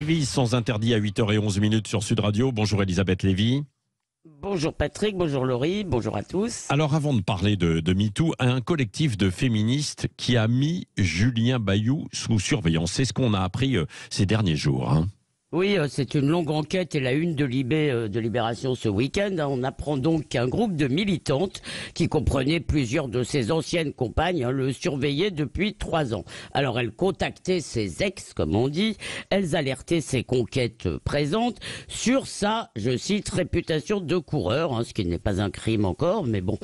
Lévy, sans interdit à 8h11 sur Sud Radio. Bonjour Elisabeth Lévy. Bonjour Patrick, bonjour Laurie, bonjour à tous. Alors avant de parler de MeToo, un collectif de féministes qui a mis Julien Bayou sous surveillance. C'est ce qu'on a appris ces derniers jours. Oui, c'est une longue enquête et la une de Libération ce week-end. On apprend donc qu'un groupe de militantes qui comprenait plusieurs de ses anciennes compagnes le surveillaient depuis 3 ans. Alors elles contactaient ses ex, comme on dit, elles alertaient ses conquêtes présentes sur sa, je cite, réputation de coureur, ce qui n'est pas un crime encore, mais bon.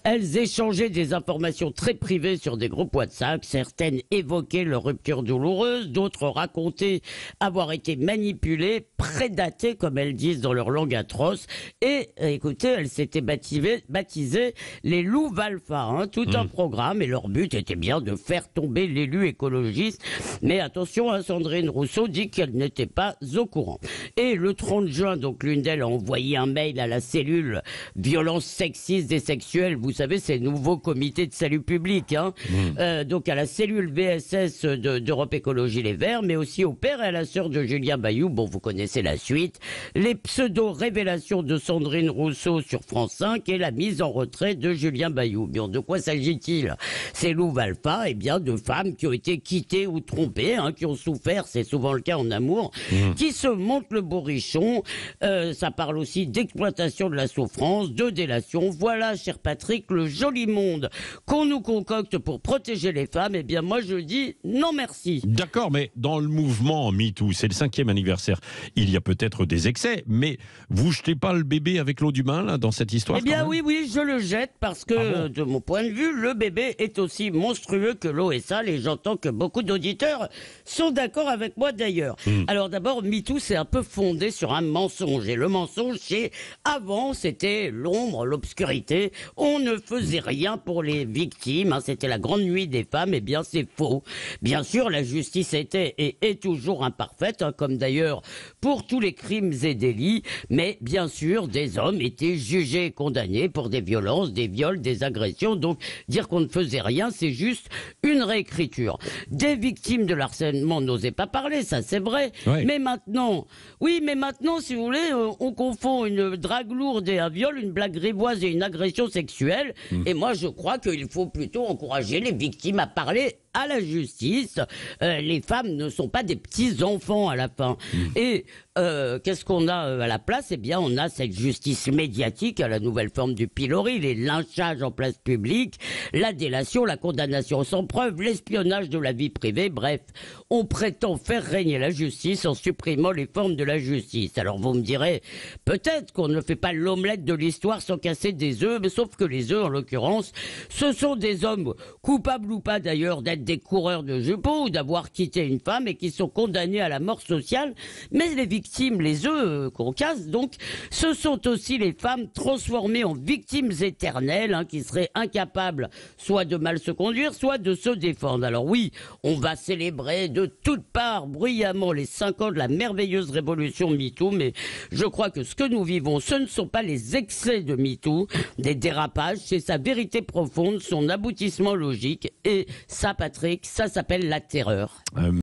Elles échangeaient des informations très privées sur des groupes WhatsApp. Certaines évoquaient leur rupture douloureuse, d'autres racontaient avoir été manipulées, prédatées, comme elles disent dans leur langue atroce. Et écoutez, elles s'étaient baptisées les loups Valfa, tout un programme. Et leur but était bien de faire tomber l'élu écologiste. Mais attention, Sandrine Rousseau dit qu'elle n'était pas au courant. Et le 30 juin, donc l'une d'elles a envoyé un mail à la cellule violence sexistes et sexuelles. Vous savez, ces nouveaux comités de salut public. Donc à la cellule VSS d'Europe Écologie Les Verts, mais aussi au père et à la sœur de Julien Bayou. Bon, vous connaissez la suite. Les pseudo-révélations de Sandrine Rousseau sur France 5 et la mise en retrait de Julien Bayou. Bien, de quoi s'agit-il? Ces loups Valpa, de femmes qui ont été quittées ou trompées, qui ont souffert, c'est souvent le cas en amour, qui se montent le bourrichon. Ça parle aussi d'exploitation de la souffrance, de délation. Voilà, cher Patrick, le joli monde qu'on nous concocte pour protéger les femmes. Moi, je dis non merci. D'accord, mais dans le mouvement MeToo, c'est le 5e anniversaire. Il y a peut-être des excès, mais vous jetez pas le bébé avec l'eau du bain, là, dans cette histoire? Oui, je le jette parce que, de mon point de vue, le bébé est aussi monstrueux que l'eau est sale, et j'entends que beaucoup d'auditeurs sont d'accord avec moi d'ailleurs. Alors d'abord, MeToo, c'est un peu fondé sur un mensonge, et le mensonge, avant, c'était l'ombre, l'obscurité, on ne faisait rien pour les victimes, c'était la grande nuit des femmes. C'est faux. Bien sûr, la justice était et est toujours imparfaite, comme d'ailleurs pour tous les crimes et délits, mais bien sûr, des hommes étaient jugés et condamnés pour des violences, des viols, des agressions. Donc, dire qu'on ne faisait rien, c'est juste une réécriture. Des victimes de l'harcèlement n'osaient pas parler, ça c'est vrai. Oui. Mais maintenant, si vous voulez, on confond une drague lourde et un viol, une blague grivoise et une agression sexuelle. Et moi, je crois qu'il faut plutôt encourager les victimes à parler à la justice. Les femmes ne sont pas des petits enfants à la fin. Et qu'est-ce qu'on a à la place? On a cette justice médiatique à la nouvelle forme du pilori, les lynchages en place publique, la délation, la condamnation sans preuve, l'espionnage de la vie privée. Bref, on prétend faire régner la justice en supprimant les formes de la justice. Alors vous me direz, peut-être qu'on ne fait pas l'omelette de l'histoire sans casser des œufs, mais sauf que les œufs, en l'occurrence, ce sont des hommes, coupables ou pas d'ailleurs, d'être des coureurs de jupons ou d'avoir quitté une femme et qui sont condamnés à la mort sociale. Mais les victimes, les œufs qu'on casse, donc, ce sont aussi les femmes transformées en victimes éternelles, qui seraient incapables soit de mal se conduire, soit de se défendre. Alors oui, on va célébrer de toutes parts bruyamment les 5 ans de la merveilleuse révolution MeToo, mais je crois que ce que nous vivons, ce ne sont pas les excès de MeToo, des dérapages, c'est sa vérité profonde, son aboutissement logique, et ça, Patrick, ça s'appelle la terreur.